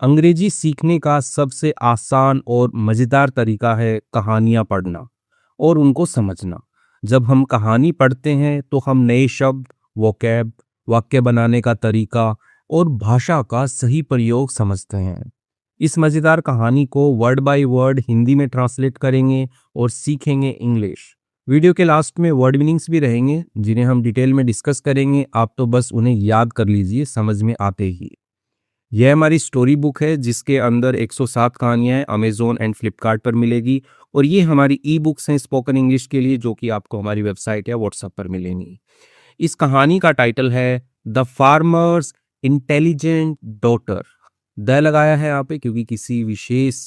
अंग्रेजी सीखने का सबसे आसान और मज़ेदार तरीका है कहानियाँ पढ़ना और उनको समझना। जब हम कहानी पढ़ते हैं तो हम नए शब्द, वोकैब, वाक्य बनाने का तरीका और भाषा का सही प्रयोग समझते हैं। इस मज़ेदार कहानी को वर्ड बाय वर्ड हिंदी में ट्रांसलेट करेंगे और सीखेंगे इंग्लिश। वीडियो के लास्ट में वर्ड मीनिंग्स भी रहेंगे जिन्हें हम डिटेल में डिस्कस करेंगे। आप तो बस उन्हें याद कर लीजिए समझ में आते ही। यह हमारी स्टोरी बुक है जिसके अंदर 107 कहानियां हैं। अमेजोन एंड फ्लिपकार्ट पर मिलेगी और ये हमारी ई बुक्स हैं स्पोकन इंग्लिश के लिए, जो कि आपको हमारी वेबसाइट या व्हाट्सएप पर मिलेंगी। इस कहानी का टाइटल है the farmers intelligent daughter. The लगाया है यहाँ पे क्योंकि किसी विशेष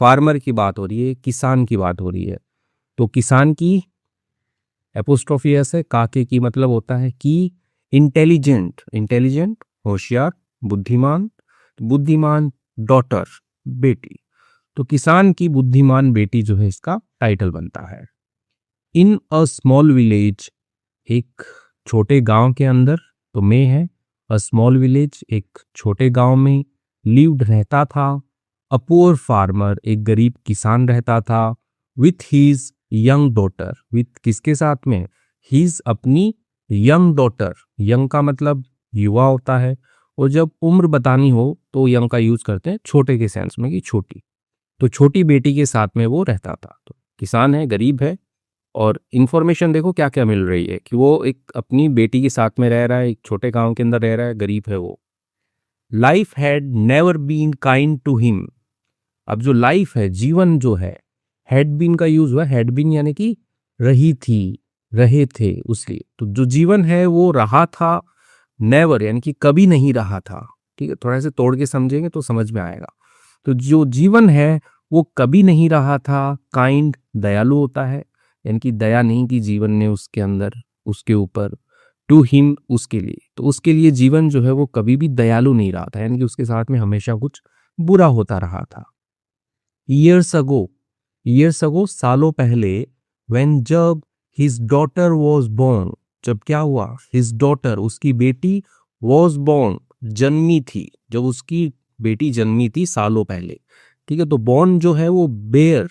फार्मर की बात हो रही है, किसान की बात हो रही है। तो किसान की एपोस्ट्रोफी एस है, काके की मतलब होता है कि इंटेलिजेंट, इंटेलिजेंट होशियार, बुद्धिमान, बुद्धिमान डॉटर बेटी। तो किसान की बुद्धिमान बेटी जो है इसका टाइटल बनता है। इन अ स्मॉल विलेज, एक छोटे गांव के अंदर, तो में है अ स्मॉल विलेज, एक छोटे गांव में लिव्ड रहता था अ पुअर फार्मर, एक गरीब किसान रहता था with his young daughter. With किसके साथ में? हीज अपनी यंग डॉटर। यंग का मतलब युवा होता है और जब उम्र बतानी हो तो यंग का यूज करते हैं छोटे के सेंस में कि छोटी। तो छोटी बेटी के साथ में वो रहता था। तो किसान है, गरीब है और इन्फॉर्मेशन देखो क्या क्या मिल रही है कि वो एक अपनी बेटी के साथ में रह रहा है, एक छोटे गांव के अंदर रह रहा है, गरीब है वो। Life had never been kind to him. अब जो लाइफ है, जीवन जो है, हैड बीन का यूज हुआ, हैड बीन यानी कि रही थी, रहे थे, उसलिए तो जो जीवन है वो रहा था, नेवर यानी कि कभी नहीं रहा था। ठीक है, थोड़ा से तोड़ के समझेंगे तो समझ में आएगा। तो जो जीवन है वो कभी नहीं रहा था, काइंड दयालु होता है, यानी कि दया नहीं की जीवन ने उसके अंदर, उसके ऊपर, टू हिम उसके लिए, तो उसके लिए जीवन जो है वो कभी भी दयालु नहीं रहा था, यानी कि उसके साथ में हमेशा कुछ बुरा होता रहा था। ईयर्स अगो, ईयर्स अगो सालों पहले, व्हेन जब हिज डॉटर वॉज बोर्न, जब क्या हुआ? हिज डॉटर उसकी बेटी, वॉज बोर्न जन्मी थी, जब उसकी बेटी जन्मी थी सालों पहले। ठीक है, तो बॉर्न जो है वो बेयर,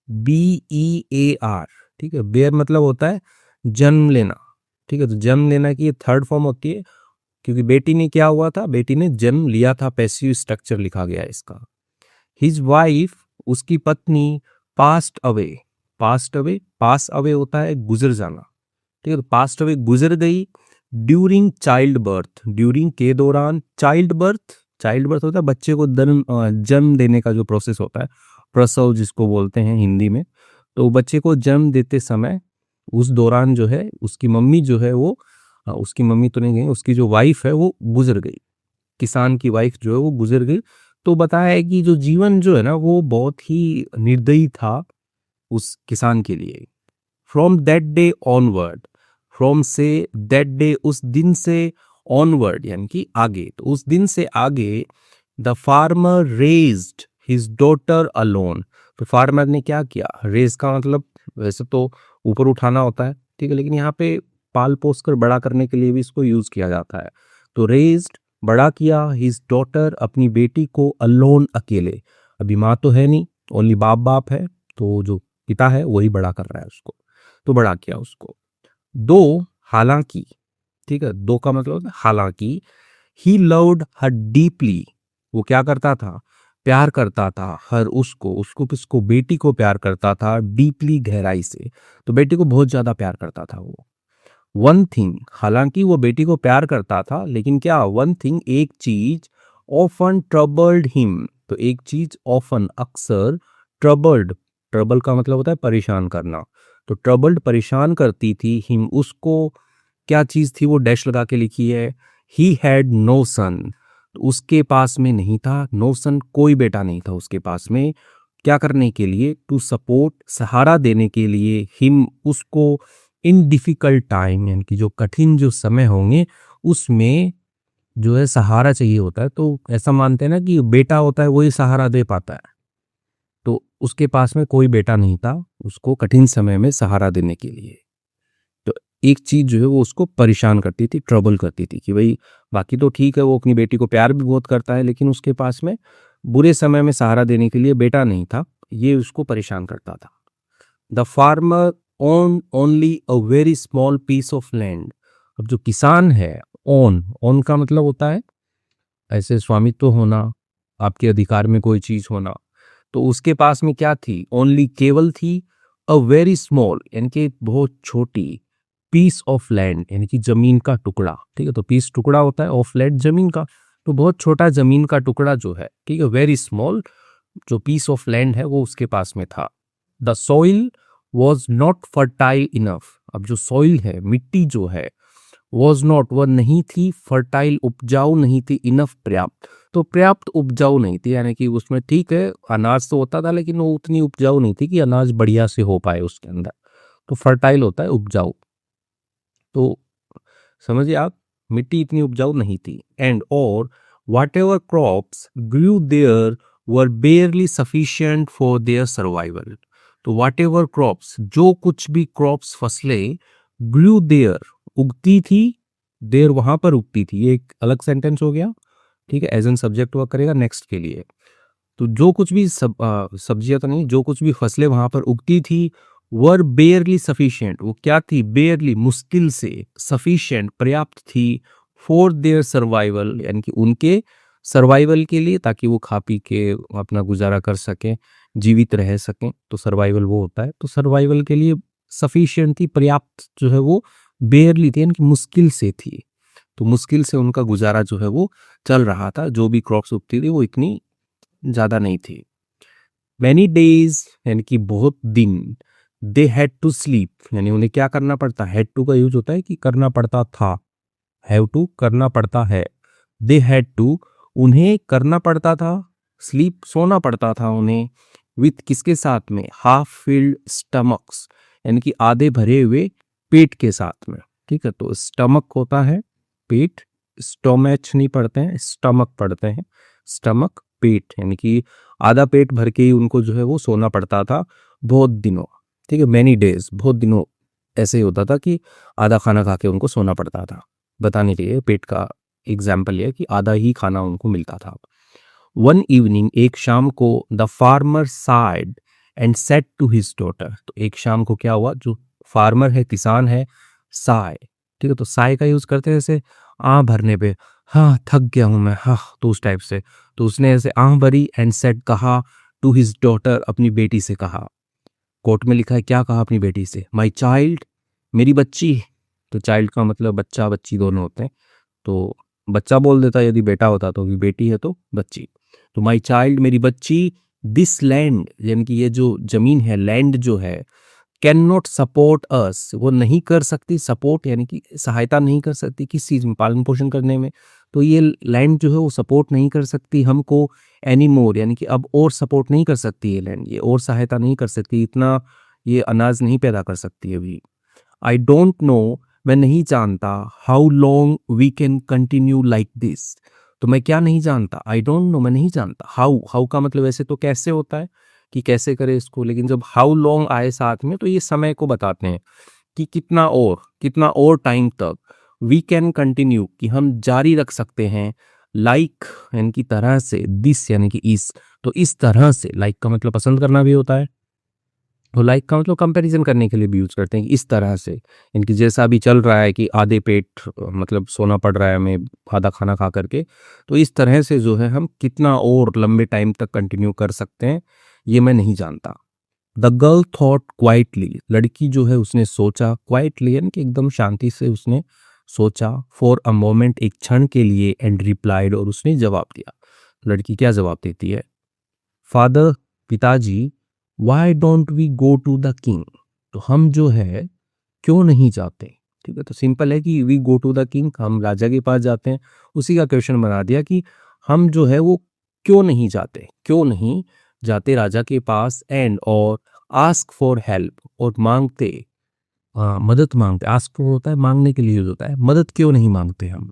BEAR। ठीक है, बेयर मतलब होता है जन्म लेना। ठीक है, तो जन्म लेना की थर्ड फॉर्म होती है, क्योंकि बेटी ने क्या हुआ था, बेटी ने जन्म लिया था, पैसिव स्ट्रक्चर लिखा गया है इसका। हिज वाइफ उसकी पत्नी, passed away, passed away, pass away होता है गुजर जाना। ठीक है, तो पास्ट अवे गुजर गई ड्यूरिंग चाइल्ड बर्थ, ड्यूरिंग के दौरान, चाइल्ड बर्थ, चाइल्ड बर्थ होता है बच्चे को जन्म देने का जो प्रोसेस होता है, प्रसव जिसको बोलते हैं हिंदी में। तो बच्चे को जन्म देते समय उस दौरान जो है उसकी मम्मी जो है वो, उसकी मम्मी तो नहीं गई, उसकी जो वाइफ है वो गुजर गई, किसान की वाइफ जो है वो गुजर गई। तो बताया है कि जो जीवन जो है ना वो बहुत ही निर्दयी था उस किसान के लिए। From that day onward, from say that day उस दिन से, ऑनवर्ड यानी कि आगे, तो उस दिन से आगे the farmer raised his daughter alone. तो फार्मर ने क्या किया? रेज का मतलब वैसे तो ऊपर उठाना होता है, ठीक है, लेकिन यहाँ पे पाल पोस कर बड़ा करने के लिए भी इसको यूज किया जाता है। तो रेज्ड बड़ा किया, हिज डॉटर अपनी बेटी को, अलोन अकेले। अभी माँ तो है नहीं, ओनली बाप बाप है, तो जो पिता है वही बड़ा कर रहा है उसको, तो बड़ा किया उसको। दो, हालांकि, ठीक है, दो का मतलब होता है हालांकि, ही लव्ड हर डीपली, वो क्या करता था? प्यार करता था, हर उसको, उसको किसको? बेटी को प्यार करता था, डीपली गहराई से, तो बेटी को बहुत ज्यादा प्यार करता था वो। वन थिंग, हालांकि वो बेटी को प्यार करता था, लेकिन क्या? वन थिंग, एक चीज, ऑफन ट्रबल्ड हिम, तो एक चीज ऑफन अक्सर, ट्रबल्ड, ट्रबल का मतलब होता है परेशान करना, तो ट्रबल्ड परेशान करती थी, हिम उसको। क्या चीज थी वो? डैश लगा के लिखी है, ही हैड नो सन, तो उसके पास में नहीं था, नो सन कोई बेटा नहीं था उसके पास में। क्या करने के लिए? टू सपोर्ट सहारा देने के लिए, हिम उसको, इन डिफिकल्ट टाइम यानी कि जो कठिन जो समय होंगे उसमें जो है सहारा चाहिए होता है। तो ऐसा मानते हैं ना कि बेटा होता है वही सहारा दे पाता है, तो उसके पास में कोई बेटा नहीं था उसको कठिन समय में सहारा देने के लिए। तो एक चीज जो है वो उसको परेशान करती थी, ट्रबल करती थी कि भाई बाकी तो ठीक है, वो अपनी बेटी को प्यार भी बहुत करता है, लेकिन उसके पास में बुरे समय में सहारा देने के लिए बेटा नहीं था, ये उसको परेशान करता था। The farmer own only a very small piece of land. अब जो किसान है, ओन का मतलब होता है ऐसे स्वामित्व होना, आपके अधिकार में कोई चीज होना। तो उसके पास में क्या थी? ओनली, केवल थी, अ वेरी स्मॉल यानी कि बहुत छोटी, पीस ऑफ लैंड यानी कि जमीन का टुकड़ा। ठीक है, तो पीस टुकड़ा होता है, ऑफ लैंड जमीन का, तो बहुत छोटा जमीन का टुकड़ा जो है, ठीक है, वेरी स्मॉल जो पीस ऑफ लैंड है वो उसके पास में था। The soil was not fertile enough. अब जो सॉइल है, मिट्टी जो है, वॉज नॉट, वह नहीं थी, फर्टाइल उपजाऊ नहीं थी, इनफ पर्याप्त, तो पर्याप्त उपजाऊ नहीं थी, यानी कि उसमें ठीक है अनाज तो होता था लेकिन वो उतनी उपजाऊ नहीं थी कि अनाज बढ़िया से हो पाए उसके अंदर। तो फर्टाइल होता है उपजाऊ, तो समझिए आप, मिट्टी इतनी उपजाऊ नहीं थी। एंड और whatever crops grew there were barely sufficient for their survival. तो वाट एवर क्रॉप्स, जो कुछ भी क्रॉप्स, फसलें, ग्रू देयर, उगती थी, देयर वहां पर उगती थी, ये एक अलग सेंटेंस हो गया, ठीक है, एज एन सब्जेक्ट वर्क करेगा नेक्स्ट के लिए। तो जो कुछ भी सब्जियां तो नहीं, जो कुछ भी फसलें वहां पर उगती थी, वर बेयरली सफिशिएंट, वो क्या थी? बेयरली, मुश्किल से, सफिशिएंट, पर्याप्त थी, फॉर देयर सर्वाइवल यानी कि उनके सर्वाइवल के लिए, ताकि वो खा पी के अपना गुजारा कर सकें, जीवित रह सकें, तो सर्वाइवल वो होता है। तो सर्वाइवल के लिए सफिशिएंट थी, पर्याप्त जो है वो बेयरली थी यानी कि मुश्किल से थी, तो मुश्किल से उनका गुजारा जो है वो चल रहा था, जो भी क्रॉप्स उगती थी वो इतनी ज्यादा नहीं थी। मैनी डेज यानी कि बहुत दिन, दे हैड टू स्लीप यानी उन्हें क्या करना पड़ता, हैड टू का यूज होता है कि करना पड़ता था, हैव टू करना पड़ता है, दे हैड टू उन्हें करना पड़ता था, स्लीप सोना पड़ता था उन्हें, विथ किसके साथ में? हाफ फिल्ड स्टमक्स यानी कि आधे भरे हुए पेट के साथ में। ठीक है, तो स्टमक होता है पेट, स्टोमैच नहीं पढ़ते हैं, स्टमक पढ़ते हैं, स्टमक पेट यानी कि आधा पेट भर के ही उनको जो है वो सोना पड़ता था बहुत दिनों। ठीक है, मैनी डेज, बहुत दिनों ऐसे ही होता था कि आधा खाना खा के उनको सोना पड़ता था, बताने के लिए पेट का एग्जाम्पल है कि आधा ही खाना उनको मिलता था। वन इवनिंग, एक शाम को, the farmer sighed and said to his daughter, तो एक शाम को क्या हुआ, जो फार्मर है, किसान है, साय, ठीक है, तो साय का यूज करते हैं जैसे आह भरने पे, हाँ थक गया हूं मैं, हाँ, तो उस टाइप से, तो उसने ऐसे आह भरी, एंड सेड कहा, टू हिज डॉटर अपनी बेटी से कहा। कोर्ट में लिखा है क्या कहा अपनी बेटी से? माई चाइल्ड, मेरी बच्ची, तो चाइल्ड का मतलब बच्चा बच्ची दोनों होते हैं, तो बच्चा बोल देता, यदि बेटा होता तो भी बेटी है तो बच्ची, तो माई चाइल्ड, मेरी बच्ची, दिस लैंड यानी कि ये जो जमीन है, लैंड जो है, कैन नॉट सपोर्ट अस, वो नहीं कर सकती, सपोर्ट यानी कि सहायता नहीं कर सकती किस चीज में? पालन पोषण करने में, तो ये लैंड जो है वो सपोर्ट नहीं कर सकती हमको एनी मोर, यानी कि अब और सपोर्ट नहीं कर सकती ये लैंड, ये और सहायता नहीं कर सकती, इतना ये अनाज नहीं पैदा कर सकती अभी। आई डोंट नो, मैं नहीं जानता, how long we can continue like this, तो मैं क्या नहीं जानता? आई डोंट नो, मैं नहीं जानता। हाउ, हाउ का मतलब वैसे तो कैसे होता है कि कैसे करे इसको, लेकिन जब हाउ लॉन्ग आए साथ में तो ये समय को बताते हैं कि कितना और टाइम तक, वी कैन कंटिन्यू कि हम जारी रख सकते हैं, लाइक यानी कि तरह से, दिस यानी कि इस, तो इस तरह से, लाइक का मतलब पसंद करना भी होता है, तो लाइक का मतलब कंपैरिजन करने के लिए भी यूज करते हैं कि इस तरह से, इनकी जैसा अभी चल रहा है कि आधे पेट मतलब सोना पड़ रहा है हमें आधा खाना खा करके, तो इस तरह से जो है हम कितना और लंबे टाइम तक कंटिन्यू कर सकते हैं, ये मैं नहीं जानता। द गर्ल थॉट क्वाइटली, लड़की जो है उसने सोचा, क्वाइटली यानी कि एकदम शांति से उसने सोचा, फॉर अ मोमेंट, एक क्षण के लिए, एंड रिप्लाइड, और उसने जवाब दिया। लड़की क्या जवाब देती है? फादर, पिताजी, why don't we go to the king, तो हम जो है क्यों नहीं जाते? ठीक है, तो सिंपल है कि we go to the king, हम राजा के पास जाते हैं, उसी का क्वेश्चन बना दिया कि हम जो है वो क्यों नहीं जाते, क्यों नहीं जाते राजा के पास, एंड और आस्क फॉर हेल्प, और मांगते, मदद मांगते, आस्क होता है मांगने के लिए यूज होता है, मदद क्यों नहीं मांगते हम?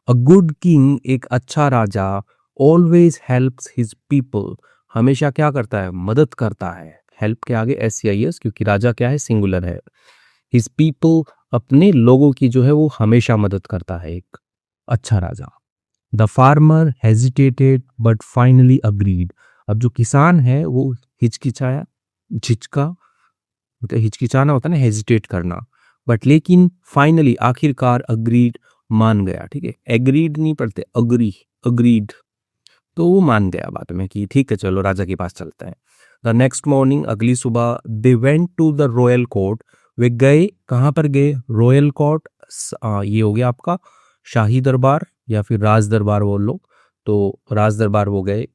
अ गुड किंग, एक अच्छा राजा, ऑलवेज हेल्प्स हिज पीपल, हमेशा क्या करता है? मदद करता है, हेल्प के आगे SCIS, क्योंकि राजा क्या है? सिंगुलर है। हिज पीपल, अपने लोगों की जो है वो हमेशा मदद करता है एक अच्छा राजा। The farmer hesitated but finally agreed. अब जो किसान है वो हिचकिचाया, झिझका, मतलब हिचकिचाना होता है ना, हेजिटेट करना, बट लेकिन फाइनली आखिरकार अग्रीड, मान गया। ठीक है, एग्रीड नहीं पढ़ते, अग्रीड। तो वो मान गया बाद में कि ठीक है चलो राजा के पास चलते हैं। द नेक्स्ट मॉर्निंग, अगली सुबह, they went to the royal court. वे गए, कहाँ पर गए? रॉयल कोर्ट, ये हो गया आपका शाही दरबार या फिर राज दरबार बोल लो, तो राज दरबार वो गए।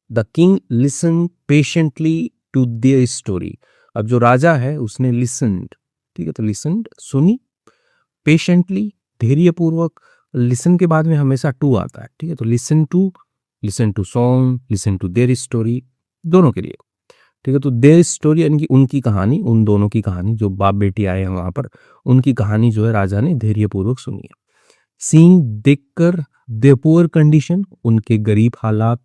The king listen patiently to their story. अब जो राजा है उसने लिसनड, ठीक है, तो लिसनड, सुनी, पेशेंटली, धैर्यपूर्वक। लिसन के बाद में हमेशा टू आता है, ठीक है, तो listen to song, listen to their story, दोनों के लिए। ठीक है, तो देयर स्टोरी यानी कि उनकी कहानी, उन दोनों की कहानी, जो बाप बेटी आए हैं वहां पर, उनकी कहानी जो है राजा ने धैर्यपूर्वक सुनी है। सीइंग, देखकर, देयर पुअर कंडीशन, उनके गरीब हालात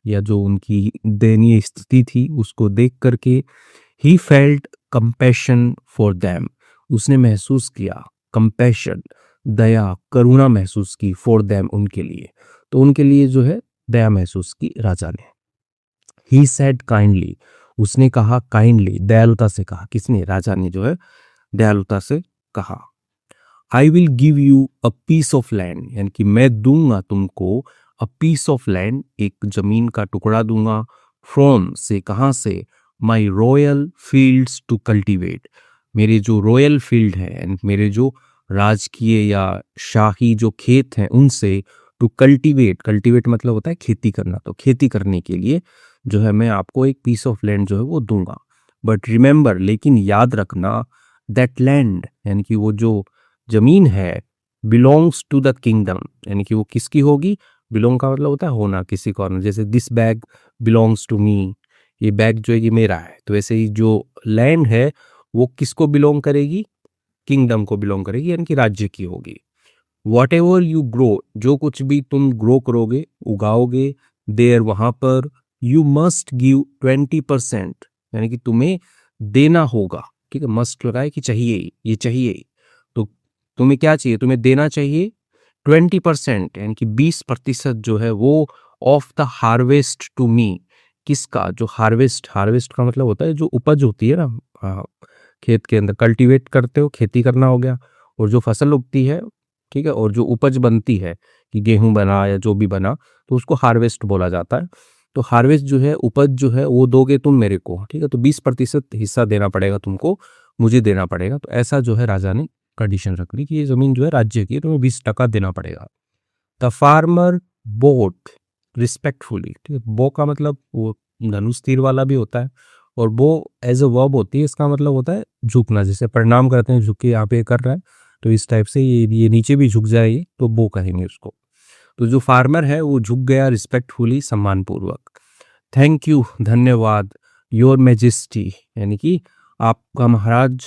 या जो उनकी दयनीय स्थिति थी उसको देख करके, he felt compassion for them, उसने महसूस किया, कंपैशन, दया, करुणा महसूस की, फॉर देम, उनके लिए, तो उनके लिए जो है दया महसूस की राजा ने। ही सेड काइंडली, उसने कहा काइंडली, दयालुता से कहा, किसने? राजा ने जो है दयालुता से कहा। I will give you a piece of land, यानी कि मैं दूंगा तुमको अ पीस ऑफ लैंड, एक जमीन का टुकड़ा दूंगा, फ्रॉम, से, कहाँ से? माई रॉयल फील्ड्स टू कल्टीवेट, मेरे जो रॉयल फील्ड है, मेरे जो राजकीय या शाही जो खेत हैं उनसे, टू कल्टीवेट, कल्टीवेट मतलब होता है खेती करना, तो खेती करने के लिए जो है मैं आपको एक पीस ऑफ लैंड जो है वो दूंगा। बट रिमेंबर, लेकिन याद रखना, दैट लैंड, यानी कि वो जो जमीन है, बिलोंग्स टू द किंगडम, यानी कि वो किसकी होगी? बिलोंग का मतलब होता है होना, किसी को होना, जैसे this bag belongs to me, ये बैग जो है ये मेरा है, तो ऐसे ही जो लैंड है वो किसको बिलोंग करेगी? किंगडम को बिलोंग करेगी, यानी कि राज्य की होगी। वॉट एवर यू ग्रो, जो कुछ भी तुम ग्रो करोगे, उगाओगे, देयर, वहां पर, यू मस्ट गिव 20%, यानी कि तुम्हें देना होगा। ठीक है, मस्ट लगाए कि चाहिए ही, ये चाहिए ही, तो तुम्हें क्या चाहिए? तुम्हें देना चाहिए 20%, यानी कि 20% जो है वो, of the harvest to me, किसका? जो हार्वेस्ट, हार्वेस्ट का मतलब होता है जो उपज होती है ना, खेत के अंदर कल्टीवेट करते हो, खेती करना हो गया, और जो फसल उगती है, ठीक है, और जो उपज बनती है कि गेहूं बना या जो भी बना, तो उसको हार्वेस्ट बोला जाता है। तो हार्वेस्ट जो है, उपज जो है वो दोगे तुम मेरे को, ठीक है, तो 20% हिस्सा देना पड़ेगा तुमको, मुझे देना पड़ेगा। तो ऐसा जो है राजा ने कंडीशन रख ली कि ये जमीन जो है राज्य की है, तुम्हें 20% देना पड़ेगा। द फार्मर बोट रिस्पेक्टफुली, ठीक है, बो का मतलब वो धनुष तीर वाला भी होता है, और बो एज अ वर्ब होती है, इसका मतलब होता है झुकना, जैसे प्रणाम करते हैं, झुक के यहाँ पे कर रहा है, तो इस टाइप से ये नीचे भी झुक जाए, ये तो बो कहेंगे उसको। तो जो फार्मर है वो झुक गया रिस्पेक्टफुली, सम्मान पूर्वक। थैंक यू, धन्यवाद, योर मैजेस्टी, यानी कि आपका महाराज,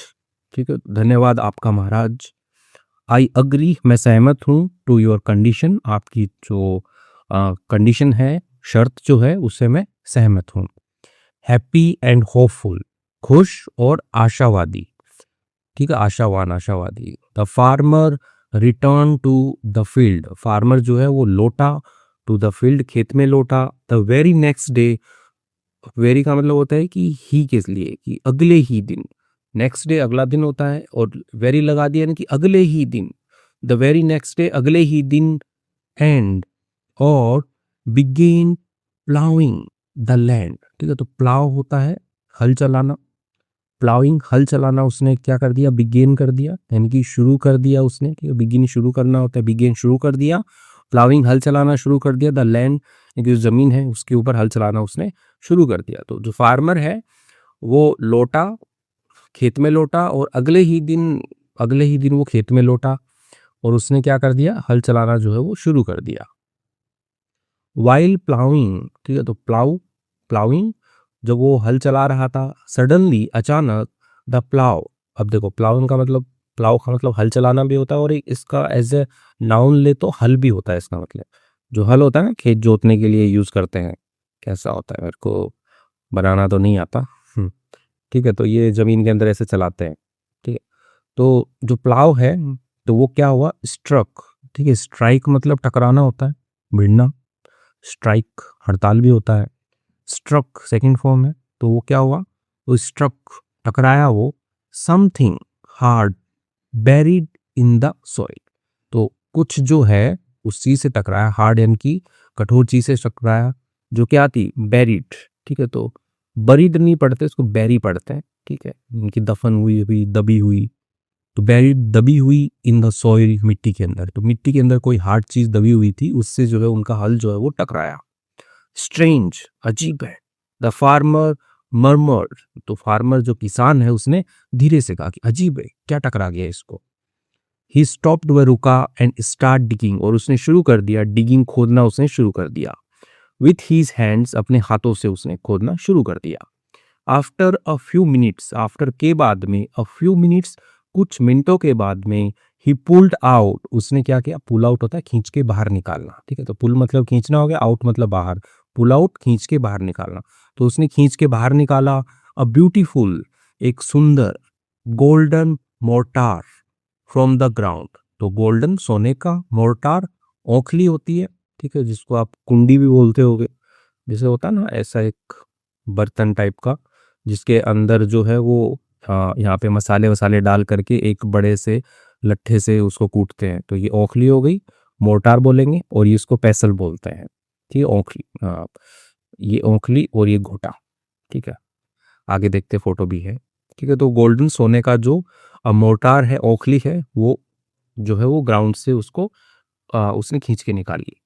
ठीक है, धन्यवाद आपका महाराज। आई अग्री, मैं सहमत हूँ, टू योर कंडीशन, आपकी जो कंडीशन है, शर्त जो है, उससे मैं सहमत हूँ। हैप्पी एंड होपफुल, खुश और आशावादी, ठीक है, आशावान, आशावादी। The farmer return to the field, farmer जो है वो लौटा, टू द फील्ड, खेत में लौटा। The very next day, very का मतलब होता है कि ही के लिए, कि अगले ही दिन, नेक्स्ट डे अगला दिन होता है, और वेरी लगा दिया यानी कि अगले ही दिन, द वेरी नेक्स्ट डे, अगले ही दिन, एंड, और, बिगेन प्लाउइंग द लैंड, ठीक है, तो प्लाव होता है हल चलाना, प्लाउइंग, हल चलाना, उसने क्या कर दिया? बिगेन कर दिया, यानी कि शुरू कर दिया उसने, ठीक है, बिगिन शुरू करना होता है, बिगेन शुरू कर दिया, प्लाउइंग हल चलाना शुरू कर दिया, द लैंड, यानी कि जो जमीन है उसके ऊपर हल चलाना उसने शुरू कर दिया। तो जो फार्मर है वो लौटा, खेत में लौटा, और अगले ही दिन वो खेत में लौटा, और उसने क्या कर दिया? हल चलाना जो है वो शुरू कर दिया। वाइल प्लाउइंग, ठीक है, तो प्लाउइंग, जब वो हल चला रहा था, सडनली, अचानक, द प्लाव, अब देखो प्लाउइंग का मतलब, प्लाव का मतलब हल चलाना भी होता है, और एक इसका एज ए नाउन ले तो हल भी होता है, इसका मतलब जो हल होता है ना, खेत जोतने के लिए यूज करते हैं, कैसा होता है मेरे को बनाना तो नहीं आता, ठीक है, तो ये जमीन के अंदर ऐसे चलाते हैं, ठीक है, तो जो प्लाव है, तो वो क्या हुआ? स्ट्रक, ठीक है, स्ट्राइक मतलब टकराना होता है, भिड़ना, स्ट्राइक हड़ताल भी होता है, स्ट्रक सेकंड फॉर्म है। तो वो क्या हुआ, वो स्ट्रक टकराया वो something hard buried in the soil. तो कुछ जो है उस चीज से टकराया, हार्ड यानी कि कठोर चीज से टकराया, जो क्या थी, बेरिड। ठीक है, तो बरीड नहीं पढ़ते, इसको बैरी पढ़ते हैं। ठीक है, उनकी दफन हुई हुई, दबी हुई, तो बैरिड दबी हुई इन द सॉइल, मिट्टी के अंदर। तो मिट्टी के अंदर कोई हार्ड चीज दबी हुई थी, उससे जो है उनका हल जो है वो टकराया। स्ट्रेंज अजीब है। द फार्मर मर्मर्ड, तो फार्मर जो किसान है उसने धीरे से कहा कि अजीब है, क्या टकरा गया इसको। ही स्टॉप्ड, वह रुका, एंड स्टार्ट डिगिंग, और उसने शुरू कर दिया डिगिंग, खोदना उसने शुरू कर दिया। विथ हीज हैंड्स, अपने हाथों से उसने खोदना शुरू कर दिया। After a few minutes, after के बाद में, अ फ्यू मिनट्स कुछ मिनटों के बाद में, ही पुल्ड आउट, उसने क्या किया, पुल आउट होता है खींच के बाहर निकालना। ठीक है, तो पुल मतलब खींचना हो गया, आउट मतलब बाहर, पुल आउट खींच के बाहर निकालना। तो उसने खींच के बाहर निकाला अ ब्यूटीफुल, एक सुंदर, golden mortar from the ground. तो गोल्डन सोने का, मोर्टार ओखली होती है। ठीक है, जिसको आप कुंडी भी बोलते होगे, जैसे होता है ना ऐसा एक बर्तन टाइप का, जिसके अंदर जो है वो यहाँ पे मसाले वसाले डाल करके एक बड़े से लट्ठे से उसको कूटते हैं। तो ये ओखली हो गई, मोर्टार बोलेंगे, और ये इसको पैसल बोलते हैं। ठीक है, ओखली, ये ओखली और ये घोटा। ठीक है, आगे देखते फोटो भी है। ठीक है, तो गोल्डन सोने का जो मोर्टार है, ओखली है, वो जो है वो ग्राउंड से उसको उसने खींच के निकाली।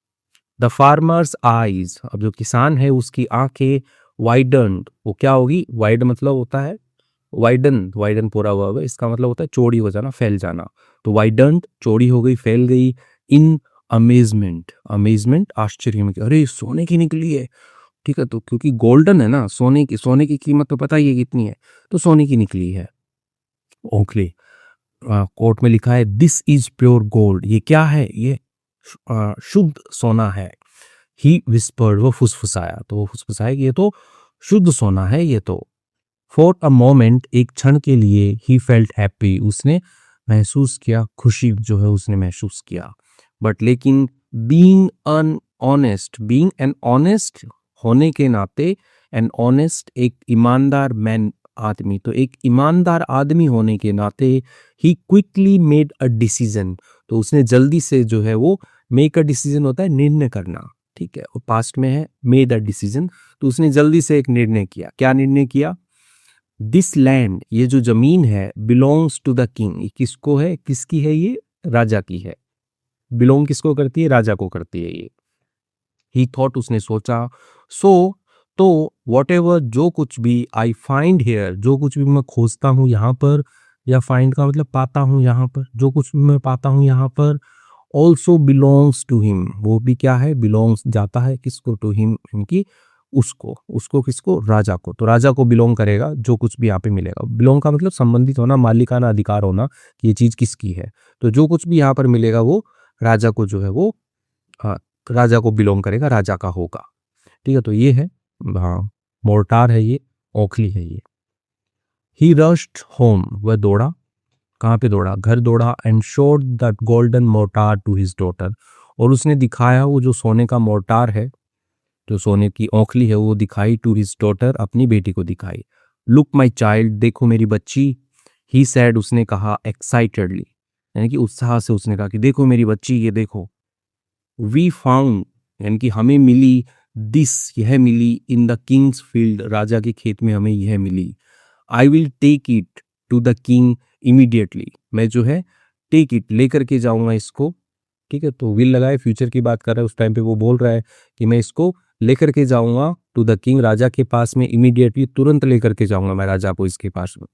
द फार्मर्स आईज, अब जो किसान है उसकी आंखें वाइडन्ड, वो क्या होगी, वाइड मतलब होता है वाइडन, वाइडन पूरा हुआ है, इसका मतलब होता है चौड़ी हो जाना, फैल जाना। तो वाइडन्ड चौड़ी हो गई, फैल गई। इन अमेजमेंट, अमेजमेंट आश्चर्य में कि अरे सोने की निकली है। ठीक है, तो क्योंकि गोल्डन है ना, सोने की कीमत तो पता ही है कितनी है, तो सोने की निकली है ओखली। कोर्ट में लिखा है दिस इज प्योर गोल्ड, ये क्या है, ये शुद्ध सोना है। ही विस्पर्ड, वो फुसफुसाया, तो वो फुसफुसाया कि ये तो शुद्ध सोना है ये तो। फॉर अ मोमेंट, एक क्षण के लिए, ही फेल्ट हैप्पी, उसने महसूस किया खुशी जो है उसने महसूस किया। बट लेकिन being on honest, being an honest होने के नाते, एन ऑनेस्ट एक ईमानदार मैन आदमी, तो एक ईमानदार आदमी होने के नाते, ही क्विकली मेड अ डिसीजन, तो उसने जल्दी से जो है वो, मेक अ डिसीजन होता है निर्णय करना। ठीक है, और पास्ट में है मेड अ डिसीजन, तो उसने जल्दी से एक निर्णय किया। क्या निर्णय किया, दिस लैंड, ये जो जमीन है, बिलोंग्स टू द किंग, किसको है, किसकी है ये, राजा की है। बिलोंग किसको करती है, राजा को करती है ये। ही थॉट, उसने सोचा, सो तो वॉट एवर, जो कुछ भी, आई फाइंड हेयर, जो कुछ भी मैं खोजता हूँ यहाँ पर, या फाइंड का मतलब पाता हूँ यहाँ पर, जो कुछ भी मैं पाता हूँ यहाँ पर, ऑल्सो बिलोंग्स टू हिम, वो भी क्या है, बिलोंग्स जाता है किसको, टू हिम, इनकी उसको, उसको किसको, राजा को। तो राजा को बिलोंग करेगा जो कुछ भी यहाँ पे मिलेगा। बिलोंग का मतलब संबंधित होना, मालिकाना अधिकार होना कि ये चीज किसकी है। तो जो कुछ भी यहाँ पर मिलेगा वो राजा को जो है वो, हाँ, राजा को बिलोंग करेगा, राजा का होगा। ठीक है, तो ये है, हाँ, मोर्टार है ये, ओखली है ये। ही रश्ड होम, वह दौड़ा, कहाँ पे दौड़ा, घर दौड़ा। And showed the golden mortar to his daughter, और उसने दिखाया वो जो सोने का मोर्टार है, जो सोने की ओखली है, वो दिखाई टू हिज डॉटर, अपनी बेटी को दिखाई। लुक माई चाइल्ड, देखो मेरी बच्ची। ही सैड, उसने कहा एक्साइटेडली, यानी कि उत्साह से उसने कहा कि देखो मेरी बच्ची, ये देखो। वी फाउंड, यानी कि हमें मिली, दिस, यह मिली, इन द किंग्स फील्ड, राजा के खेत में हमें यह मिली। I will take it to the king immediately, मैं जो है टेक इट, लेकर के जाऊंगा इसको। ठीक है, तो विल लगाए, फ्यूचर की बात कर रहा है, उस टाइम पे वो बोल रहा है कि मैं इसको लेकर के जाऊंगा टू द किंग, राजा के पास में, इमीडिएटली, तुरंत लेकर के जाऊंगा मैं राजा को, इसके पास में,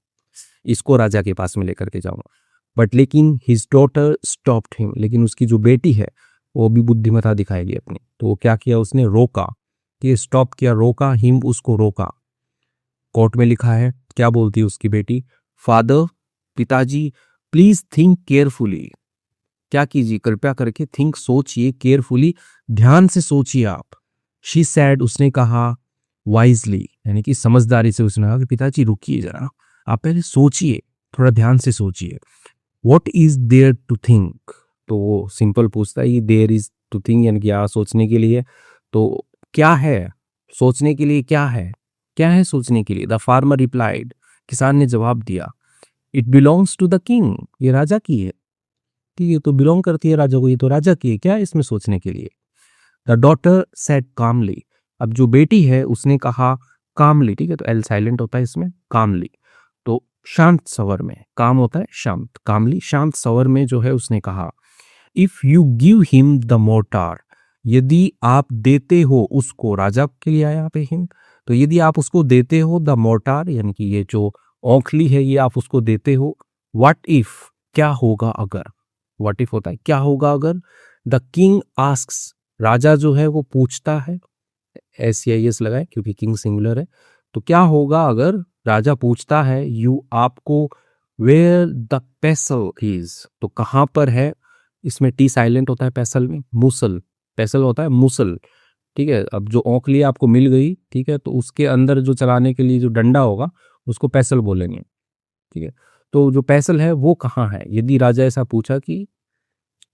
इसको राजा के पास में लेकर के जाऊंगा। बट लेकिन हिज डॉटर स्टॉप्ड हिम, लेकिन उसकी जो बेटी है वो भी बुद्धिमत्ता दिखाएगी अपनी। तो वो क्या किया, उसने रोका, कि स्टॉप किया, रोका, हिम, उसको रोका। कोर्ट में लिखा है, क्या बोलती है उसकी बेटी, फादर, पिताजी, प्लीज थिंक केयरफुली, क्या कीजिए, कृपया करके, थिंक, सोचिए, केयरफुली, ध्यान से सोचिए आप। शी सैड, उसने कहा, वाइजली, यानी कि समझदारी से उसने कहा कि पिताजी रुकिए जरा, आप पहले सोचिए, थोड़ा ध्यान से सोचिए। What is there to think, तो वो सिंपल पूछता है, देयर इज टू थिंक यानी कि सोचने के लिए। तो क्या है सोचने के लिए, क्या है सोचने के लिए? द फार्मर रिप्लाइड, किसान ने जवाब दिया, it belongs to the king, ये राजा की है। ठीक है, तो बिलोंग करती है राजा को, ये तो राजा की है, क्या है इसमें सोचने के लिए? द डॉटर सेड कामली, अब जो बेटी है उसने कहा कामली, ठीक है, तो एल साइलेंट होता है इसमें, कामली, तो शांत स्वर में, काम होता है शांत, कामली शांत स्वर में जो है उसने कहा, if you give him the mortar, यदि आप देते हो उसको, राजा के लिए आया यहाँ पे हिम, तो यदि आप उसको देते हो द मोर्टार, यानी कि ये जो औंखली है ये आप उसको देते हो, व्हाट इफ, क्या होगा अगर, व्हाट इफ होता है क्या होगा अगर, द किंग आस्क्स, राजा जो है वो पूछता है, SCIS लगाए क्योंकि किंग सिंगुलर है, तो क्या होगा अगर राजा पूछता है, यू आपको, वेयर द पेसल इज, तो कहाँ पर है, इसमें टी साइलेंट होता है पेसल में, मुसल, पेसल होता है मुसल, ठीक है। अब जो औंखली आपको मिल गई, ठीक है, तो उसके अंदर जो चलाने के लिए जो डंडा होगा उसको पेसल बोलेंगे, ठीक है। तो जो पेसल है वो कहाँ है, यदि राजा ऐसा पूछा कि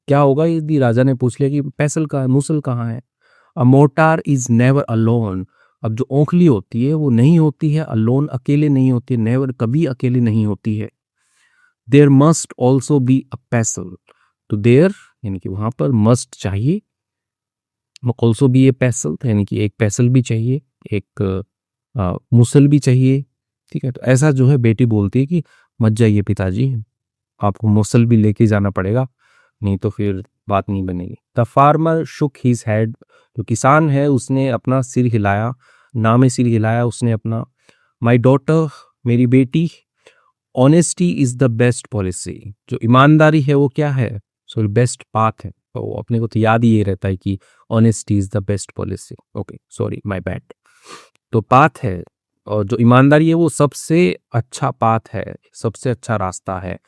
क्या होगा यदि राजा ने पूछ लिया कि पेसल कहाँ है, मुसल कहाँ है। अ मोर्टार इज नेवर अलोन, अब जो औंखली होती है वो नहीं होती है अलोन, अकेले नहीं होती है, नेवर कभी अकेले नहीं होती है। There must also be a pestle, तो देयर यानी कि वहां पर मस्ट चाहिए, ऑल्सो बी ए पेसल यानी कि एक पेसल भी चाहिए, एक मुसल भी चाहिए, ठीक है। तो ऐसा जो है बेटी बोलती है कि मत जाइए पिताजी, आपको मुसल भी लेके जाना पड़ेगा, नहीं तो फिर बात नहीं बनेगी। The farmer shook his head, जो किसान है उसने अपना सिर हिलाया, ना में सिर हिलाया उसने अपना, माई डॉटर, मेरी बेटी, honesty is the best policy, जो ईमानदारी है वो क्या है, सो बेस्ट पाथ है, तो अपने को तो याद ही ये रहता है कि honesty is the best policy, okay sorry my bad, तो पाथ है, और जो ईमानदारी है वो सबसे अच्छा पाथ है, सबसे अच्छा रास्ता है।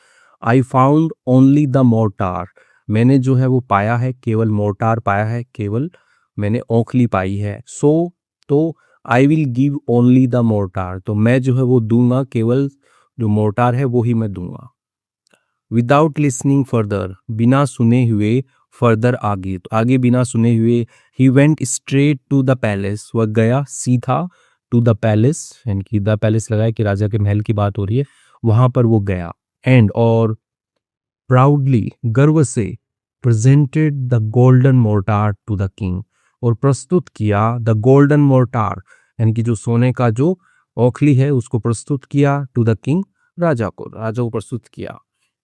आई फाउंड ओनली द मोर्टार, मैंने जो है वो पाया है, केवल मोर्टार पाया है, केवल मैंने औंखली पाई है, सो तो आई will give only the mortar, तो मैं जो है वो दूंगा, केवल जो मोर्टार है वो ही मैं दूंगा। विदाउट लिसनिंग फर्दर, बिना सुने हुए, फर्दर आगे, तो आगे बिना सुने हुए, he went straight to the palace, वह गया सीधा, टू द पैलेस यानी कि द पैलेस लगाया कि राजा के महल की बात हो रही है, वहां पर वो गया, एंड और प्राउडली, गर्व से, presented the golden mortar to the king, और प्रस्तुत किया द गोल्डन मोर्टार यानी कि जो सोने का जो औखली है उसको प्रस्तुत किया, टू द किंग, राजा को प्रस्तुत किया।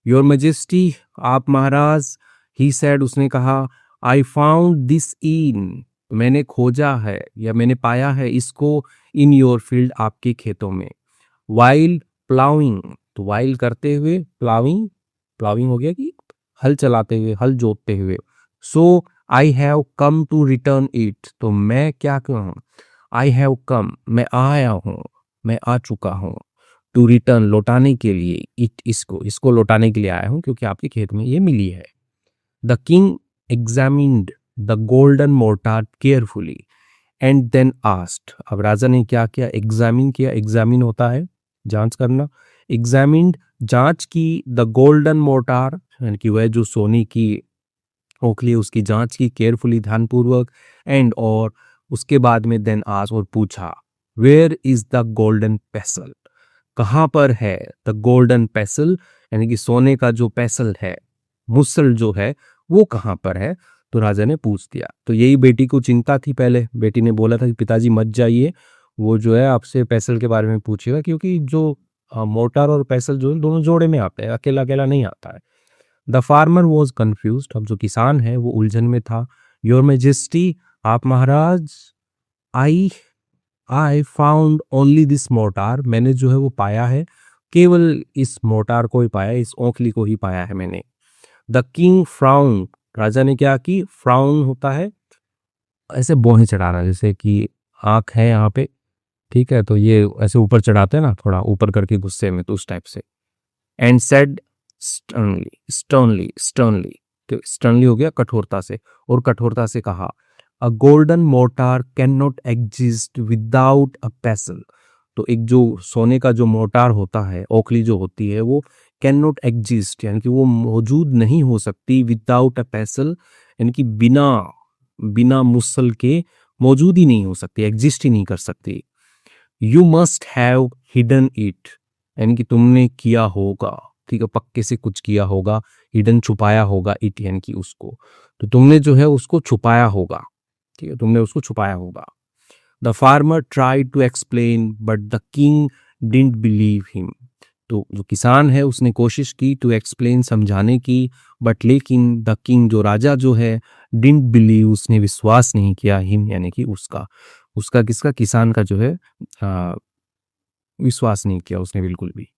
योर मैजेस्टी, आप महाराज, ही सेड, उसने कहा, आई फाउंड दिस इन, मैंने खोजा है या मैंने पाया है इसको, इन योर फील्ड, आपके खेतों में, वाइल प्लाउइंग, तो वाइल करते हुए, प्लाउइंग, प्लाउइंग हो गया कि हल चलाते हुए, हल जोतते हुए, so I have come to return it, तो मैं क्या कहूँ, आई हैव कम, मैं आया हूँ, मैं आ चुका हूँ, टू रिटर्न, लौटाने के लिए, इट, इसको लौटाने के लिए आया हूँ क्योंकि आपके खेत में ये मिली है। The king examined the golden mortar carefully and then asked, अब राजा ने क्या किया, एग्जामिन किया, एग्जामिन होता है जांच करना, एग्जामिन्ड जांच की, द गोल्डन मोर्टार यानी कि वह जो सोने की औखली उसकी जांच की, केयरफुली ध्यानपूर्वक, एंड और उसके बाद में देन आस्क्ड, और पूछा, where is the golden pestle, कहाँ पर है द गोल्डन पेसल यानी कि सोने का जो पेसल है, मुसल जो है वो कहाँ पर है, तो राजा ने पूछ दिया। तो यही बेटी को चिंता थी, पहले बेटी ने बोला था कि पिताजी मत जाइए, वो जो है आपसे पेसल के बारे में पूछेगा, क्योंकि जो मोर्टार और पेसल जो है दोनों जोड़े में आते हैं, अकेला अकेला नहीं आता है। द फार्मर वॉज कन्फ्यूज, अब जो किसान है वो उलझन में था। योर मेजेस्टी, आप महाराज, I I found only this mortar, मैंने जो है वो पाया है, केवल इस मोर्टार को ही पाया, इस औखली को ही पाया है मैंने। द किंग फ्राउन, राजा ने क्या की, फ्राउन होता है ऐसे बोहे चढ़ाना, जैसे कि आंख है यहाँ पे, ठीक है, तो ये ऐसे ऊपर चढ़ाते हैं ना, थोड़ा ऊपर करके गुस्से में, तो उस टाइप से। And said sternly, sternly, sternly, तो स्टर्नली हो गया कठोरता से, और कठोरता से कहा, अ golden mortar can not exist without a pestle, तो एक जो सोने का जो मोर्टार होता है, औखली जो होती है, वो कैन नॉट एग्जिस्ट यानी कि वो मौजूद नहीं हो सकती, विदाउट अ पेसल यानी कि बिना बिना मुसल के मौजूद ही नहीं हो सकती, एग्जिस्ट ही नहीं कर सकती। You must have hidden it, यानी कि तुमने किया होगा, ठीक है, पक्के से कुछ किया होगा। हिडन छुपाया होगा, इट यानी कि उसको, तो तुमने जो है उसको छुपाया होगा, ठीक है, तुमने उसको छुपाया होगा। The farmer tried to explain but the king didn't believe him. तो जो किसान है उसने कोशिश की टू एक्सप्लेन, समझाने की, बट लेकिन द किंग जो राजा जो है, डिडंट बिलीव, उसने विश्वास नहीं किया, हिम यानी कि उसका, उसका किसका, किसान का जो है विश्वास नहीं किया उसने बिल्कुल भी।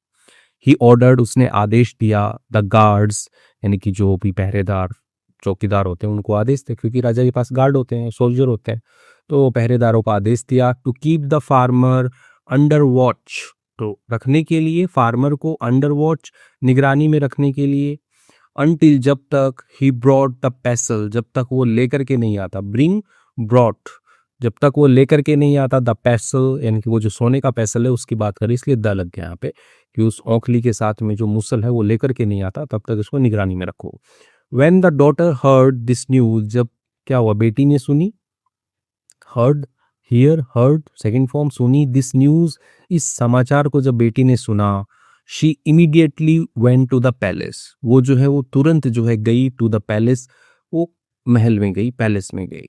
ही ऑर्डर्ड, उसने आदेश दिया, द गार्ड्स यानी कि जो भी पहरेदार चौकीदार होते हैं उनको आदेश थे, क्योंकि राजा के पास गार्ड होते हैं, सोल्जर होते हैं, तो पहरेदारों को आदेश दिया to keep the farmer under watch, तो रखने के लिए फार्मर को अंडर वॉच, निगरानी में रखने के लिए, अनटिल जब तक, ही ब्रॉट द पेसल, जब तक वो लेकर के नहीं आता, ब्रिंग ब्रॉट, जब तक वो लेकर के नहीं आता, द पेसल यानी कि वो जो सोने का पेसल है उसकी बात करें, इसलिए द लग गया यहाँ पे, कि उस औंखली के साथ में जो मुसल है वो लेकर के नहीं आता, तब तक इसको निगरानी में रखो। When the daughter heard this news, जब क्या हुआ, बेटी ने सुनी, heard, hear, heard, second form, सुनी, this news, इस समाचार को जब बेटी ने सुना, she immediately went to the palace, वो जो है वो तुरंत जो है गई, to the palace, वो महल में गई, पैलेस में गई।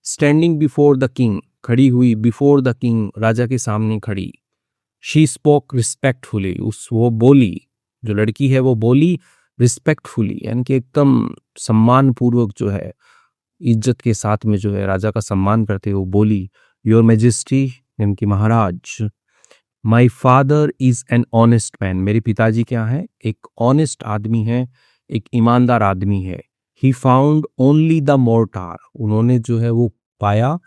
Standing before the king, खड़ी हुई, before the king, राजा के सामने खड़ी। She spoke respectfully, वो बोली, जो लड़की है वो बोली रिस्पेक्टफुली, यानी कि एकदम सम्मान पूर्वक जो है, इज्जत के साथ में जो है राजा का सम्मान करते हुए बोली, योर मैजेस्टी यानी कि महाराज, my father is an honest man, मेरे पिताजी क्या है, एक ऑनेस्ट आदमी है, एक ईमानदार आदमी है। He found only the mortar, उन्होंने जो है वो पाया,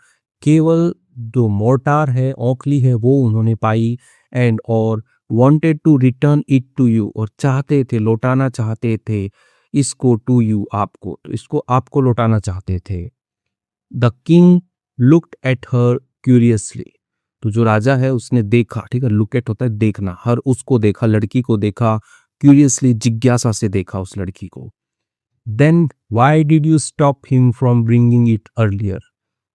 केवल जो मोर्टार है, औखली है, वो उन्होंने पाई, एंड और wanted to return it to you, और चाहते थे, लौटाना चाहते थे इसको, to you, आपको, तो इसको आपको लौटाना चाहते थे। The king looked at her curiously, तो जो राजा है उसने देखा, ठीक है, look at होता है देखना, हर उसको देखा, लड़की को देखा, curiously जिज्ञासा से देखा उस लड़की को। Then why did you stop him from bringing it earlier,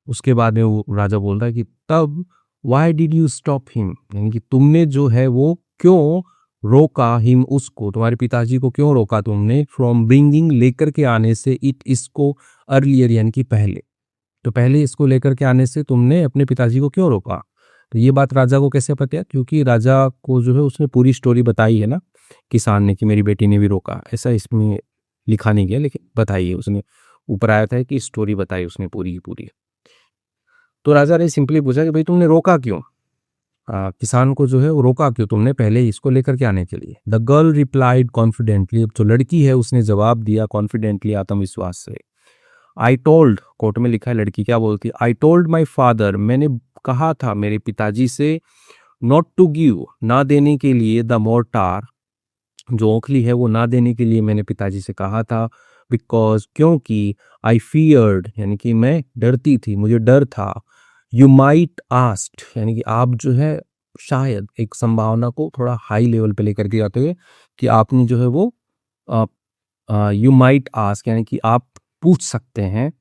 उसके बाद में वो राजा बोल रहा है कि तब why did you stop him, यानी कि तुमने जो है वो क्यों रोका, him उसको, तुम्हारे पिताजी को क्यों रोका तुमने, from bringing लेकर के आने से, it इसको, earlier यानी कि पहले, तो पहले इसको लेकर के आने से तुमने अपने पिताजी को क्यों रोका। तो ये बात राजा को कैसे पता, क्योंकि राजा को जो है उसने पूरी स्टोरी बताई है ना किसान ने, कि मेरी बेटी ने भी रोका, ऐसा इसमें लिखा नहीं गया लेकिन बताई है उसने, ऊपर आया था कि स्टोरी बताई उसने पूरी की पूरी। तो राजा ने सिंपली पूछा कि भाई तुमने रोका क्यों, किसान को जो है वो रोका क्यों तुमने पहले इसको लेकर के आने के लिए। द गर्ल रिप्लाइड कॉन्फिडेंटली, जो लड़की है उसने जवाब दिया कॉन्फिडेंटली, आत्मविश्वास से। आई टोल्ड, कोर्ट में लिखा है लड़की क्या बोलती, आई टोल्ड माई फादर, मैंने कहा था मेरे पिताजी से, नॉट टू गिव, ना देने के लिए, द मोर्टार, जो औखली है वो ना देने के लिए मैंने पिताजी से कहा था, बिकॉज क्योंकि, आई फियर्ड यानी कि मैं डरती थी, मुझे डर था, यू माइट आस्क्ड यानी कि आप जो है शायद, एक संभावना को थोड़ा हाई लेवल पे लेकर के जाते हुए, कि आपने जो है वो यू माइट आस्क यानी कि आप पूछ सकते हैं,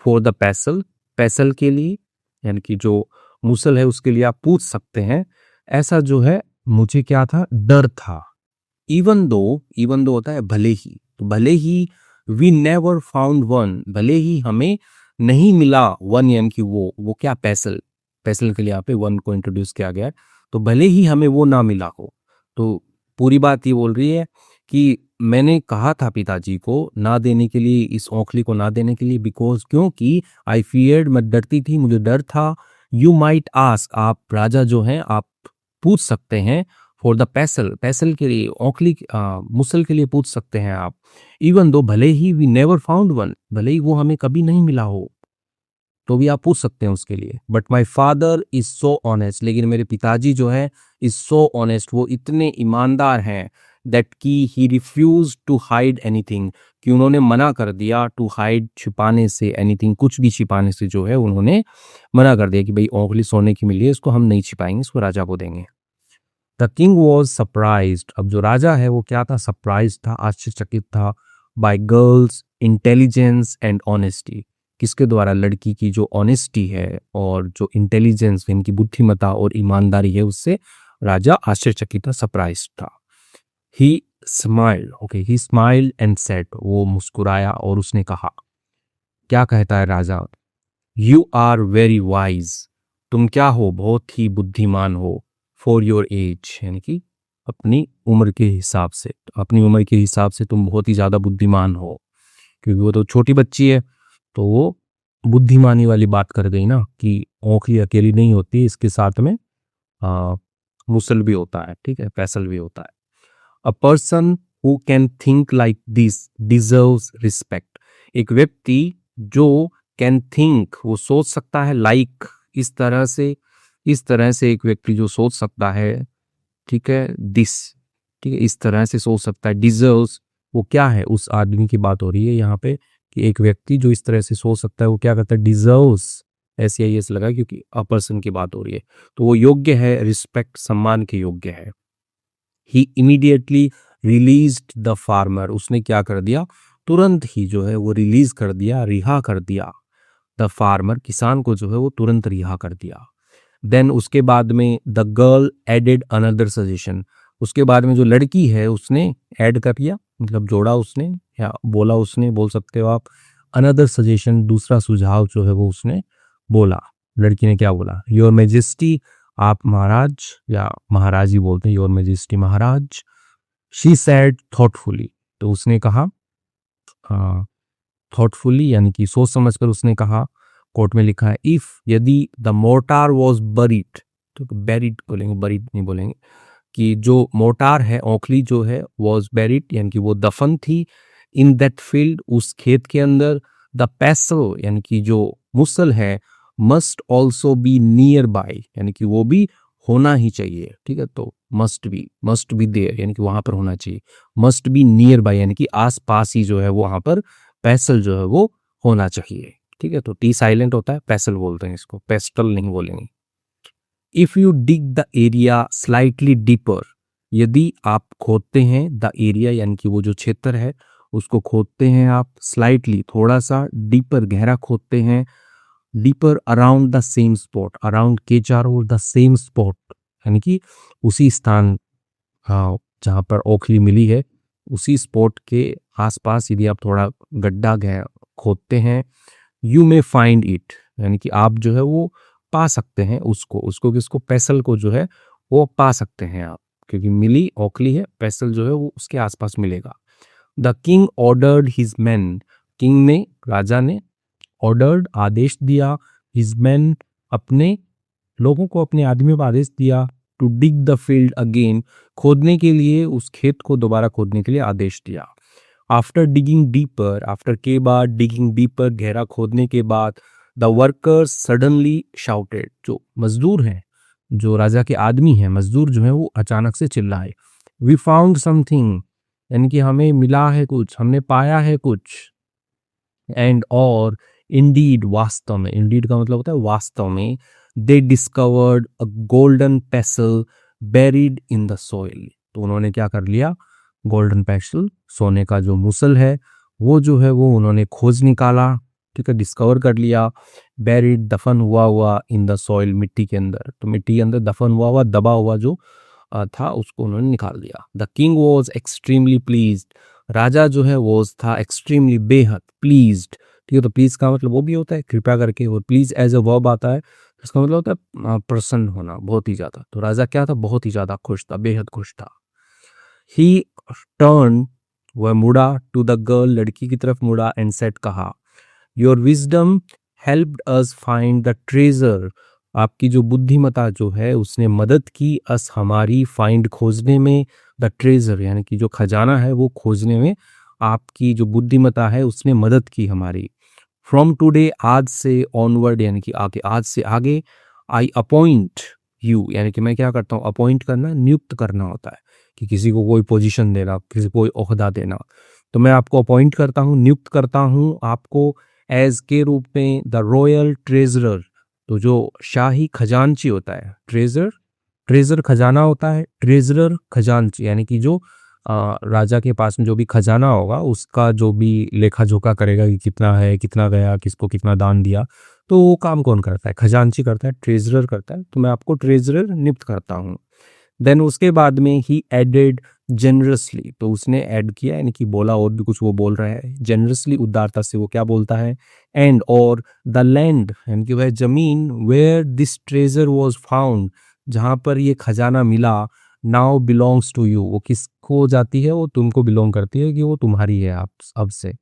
फॉर द पेसल, पेसल के लिए यानी कि जो मुसल है उसके लिए आप पूछ सकते हैं, ऐसा जो है मुझे क्या था, डर था। इवन दो होता है भले ही, तो भले ही, वी नेवर फाउंड वन, भले ही हमें नहीं मिला वन, यानी कि वो क्या, पेसल, पेसल के लिए यहाँ पे वन को इंट्रोड्यूस किया गया है, तो भले ही हमें वो ना मिला हो। तो पूरी बात ये बोल रही है कि मैंने कहा था पिताजी को ना देने के लिए, इस औखली को ना देने के लिए, बिकॉज क्योंकि, आई फियर्ड, मैं डरती थी, मुझे डर था, यू माइट आस्क, आप राजा जो हैं आप पूछ सकते हैं, फॉर द पेसल, पेसल के लिए, औखली मुसल के लिए पूछ सकते हैं आप, इवन दो भले ही, वी नेवर फाउंड वन, भले ही वो हमें कभी नहीं मिला हो, तो भी आप पूछ सकते हैं उसके लिए। But my father is so honest, लेकिन मेरे पिताजी जो है इज सो ऑनेस्ट, वो इतने ईमानदार हैं, दैट की he refuse to hide anything, कि उन्होंने मना कर दिया, टू हाइड छिपाने से, एनीथिंग कुछ भी छिपाने से जो है उन्होंने मना कर दिया, कि भाई औखली सोने की मिली है, इसको हम नहीं छिपाएंगे, इसको राजा को देंगे। द किंग वॉज सरप्राइज्ड, अब जो राजा है वो क्या था, सरप्राइज था, आश्चर्यचकित था, by girl's intelligence and honesty, किसके द्वारा? लड़की की जो ऑनेस्टी है और जो इंटेलिजेंस, इनकी बुद्धिमत्ता और ईमानदारी है, उससे राजा आश्चर्यचकित था, सरप्राइज था। ही स्माइल्ड एंड सेड, वो मुस्कुराया और उसने कहा, क्या कहता है राजा? यू आर वेरी वाइज, तुम क्या हो? बहुत ही बुद्धिमान हो। फॉर योर एज, यानी कि अपनी उम्र के हिसाब से, अपनी उम्र के हिसाब से तुम बहुत ही ज़्यादा बुद्धिमान हो। क्योंकि वो तो छोटी बच्ची है, तो वो बुद्धिमानी वाली बात कर गई ना कि औंखली अकेली नहीं होती, इसके साथ में मुसल भी होता है, ठीक है, पैसल भी होता है। A person who can think like this deserves respect, एक व्यक्ति जो कैन थिंक, वो सोच सकता है, लाइक इस तरह से एक व्यक्ति जो सोच सकता है, ठीक है, दिस, ठीक है, इस तरह से सोच सकता है। डिजर्व्स, वो क्या है? उस आदमी की बात हो रही है यहाँ पे कि एक व्यक्ति जो इस तरह से सोच सकता है वो क्या करता है? डिजर्व्स, SAIS लगा क्योंकि अ पर्सन की बात हो रही है, तो वो योग्य है, रिस्पेक्ट, सम्मान के योग्य है। ही इमीडिएटली रिलीज्ड द फार्मर, उसने क्या कर दिया? तुरंत ही जो है वो रिलीज कर दिया, रिहा कर दिया। द फार्मर, किसान को जो है वो तुरंत रिहा कर दिया। देन उसके बाद में the girl added another suggestion, उसके बाद में जो लड़की है उसने ऐड कर दिया, मतलब जोड़ा उसने, या बोला उसने, बोल सकते हो आप। अनदर सजेशन, दूसरा सुझाव जो है वो उसने बोला। लड़की ने क्या बोला? योर मेजेस्टी, आप महाराज, या महाराज ही बोलते हैं, your majesty Maharaj. She said thoughtfully, तो उसने कहा थॉटफुली, यानी कि सोच समझ कर उसने कहा। कोर्ट में लिखा है, इफ, यदि द मोर्टार वॉज बरीड, तो बेरिड बोलेंगे, बरीड नहीं बोलेंगे, कि जो मोर्टार है, औखली जो है, वॉज बेरिड, यानी कि वो दफन थी, इन दैट फील्ड, उस खेत के अंदर। द पैसल, यानी कि जो मुसल है, must also be near by, यानी कि वो भी होना ही चाहिए, ठीक है, तो मस्ट बी देयर, यानी कि वहां पर होना चाहिए। मस्ट बी नियर बाय, यानी कि आस पास ही जो है वो वहां पर पैसल जो है वो होना चाहिए, ठीक है, तो टी साइलेंट होता है, पैसल बोलते हैं इसको, पेस्टल नहीं बोलेंगे। If you dig the area slightly deeper, यदि आप खोदते हैं द एरिया, यानी कि वो जो क्षेत्र है उसको खोदते हैं आप, स्लाइटली, थोड़ा सा, डीपर, गहरा खोदते हैं, deeper around the same spot, around के चारों ओर, द सेम स्पॉट, यानी कि उसी स्थान, हाँ, जहाँ पर ओखली मिली है, उसी स्पॉट के आसपास यदि आप थोड़ा गड्ढा गहरा खोदते हैं, यू मे फाइंड इट, यानी कि आप जो है वो पा सकते हैं उसको, किसको? पैसल को जो है वो पा सकते हैं आप, क्योंकि मिली ओखली है, पैसल जो है वो उसके आसपास मिलेगा। The king ordered his man, king ने, राजा ने, ऑर्डर्ड, आदेश दिया, हिज मैन, अपने लोगों को, अपने आदमियों को आदेश दिया, to dig the field again, खोदने के लिए, उस खेत को दोबारा खोदने के लिए आदेश दिया। आफ्टर डिगिंग डीपर, आफ्टर के बाद, डिगिंग डीपर, गहरा खोदने के बाद, द वर्कर्स सडनली शाउटेड, जो मजदूर हैं, जो राजा के आदमी हैं, मजदूर जो हैं वो अचानक से चिल्लाए। वी फाउंड समथिंग, यानी कि हमें मिला है कुछ, हमने पाया है कुछ। एंड और इंडीड, वास्तव में, इंडीड का मतलब होता है वास्तव में, they discovered a golden pestle buried in the soil, तो उन्होंने क्या कर लिया? गोल्डन पेसल, सोने का जो मुसल है वो जो है वो उन्होंने खोज निकाला, ठीक है, डिस्कवर कर लिया। बेरिड, दफन हुआ हुआ, इन द सॉइल, मिट्टी के अंदर, तो मिट्टी के अंदर दफन हुआ हुआ, दबा हुआ जो था उसको उन्होंने निकाल दिया। The king was extremely pleased, राजा जो है वॉज था, एक्सट्रीमली, बेहद, प्लीज्ड, ठीक है, तो प्लीज का मतलब वो भी होता है कृपया करके, और प्लीज एज ए वर्ब आता है, इसका मतलब होता है प्रसन्न होना, बहुत ही ज्यादा। तो राजा क्या था? बहुत ही ज्यादा खुश था, बेहद खुश था। ही टर्न, वह मुड़ा, टू द गर्ल, लड़की की तरफ मुड़ा, एंड सेड, कहा, your wisdom helped us find the treasure, आपकी जो बुद्धिमता जो है उसने मदद की, अस, हमारी, फाइंड, खोजने में, द ट्रेजर, यानी कि जो खजाना है वो खोजने में आपकी जो बुद्धिमता है उसने मदद की हमारी। फ्रॉम टुडे, आज से, ऑनवर्ड, यानी कि आगे, आज से आगे, आई अपॉइंट यू, यानी कि मैं क्या करता हूँ? अपॉइंट करना, नियुक्त करना होता है, कि किसी को कोई पोजीशन देना, किसी को कोई ओहदा देना, तो मैं आपको अपॉइंट करता हूँ, नियुक्त करता हूँ आपको, एज के रूप में, द रॉयल ट्रेजरर, तो जो शाही खजांची होता है, ट्रेजर, ट्रेजर खजाना होता है, ट्रेजरर खजांची, यानी कि जो राजा के पास में जो भी खजाना होगा उसका जो भी लेखा जोखा करेगा कि कितना है, कितना गया, किसको कितना दान दिया। तो वो काम कौन करता है? खजांची करता है, ट्रेजरर करता है। तो मैं आपको ट्रेजरर नियुक्त करता हूँ। देन उसके बाद में ही एडेड जेनरसली, तो उसने ऐड किया यानी कि बोला और भी कुछ वो बोल रहा है। जेनरसली उदारता से वो क्या बोलता है? एंड और द लैंड यानी कि वह जमीन where this treasure was found, जहाँ पर ये खजाना मिला, नाउ बिलोंग्स टू यू, वो किसको जाती है? वो तुमको बिलोंग करती है, कि वो तुम्हारी है आप अब से।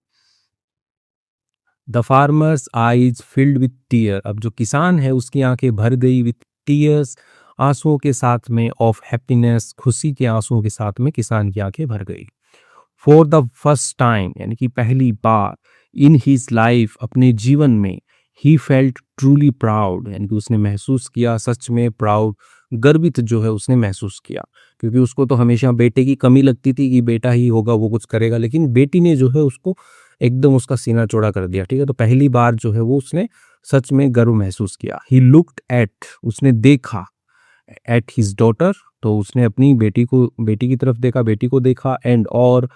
The farmer's eyes filled with tear, अब जो किसान है उसकी आंखें भर गई विथ टीयर्स, आंसुओं के साथ में, ऑफ हैप्पीनेस, खुशी के आंसुओं के साथ में किसान की आंखें भर गई। फॉर द फर्स्ट टाइम यानी कि पहली बार, इन हिज लाइफ, अपने जीवन में, ही फेल्ट ट्रूली प्राउड यानी कि उसने महसूस किया सच में प्राउड, गर्वित जो है उसने महसूस किया। क्योंकि उसको तो हमेशा बेटे की कमी लगती थी कि बेटा ही होगा वो कुछ करेगा, लेकिन बेटी ने जो है उसको एकदम उसका सीना चौड़ा कर दिया। ठीक है, तो पहली बार जो है वो उसने सच में गर्व महसूस किया। ही लुक्ड एट, उसने देखा, एट हिज डॉटर, तो उसने अपनी बेटी की तरफ देखा, बेटी को देखा। एंड और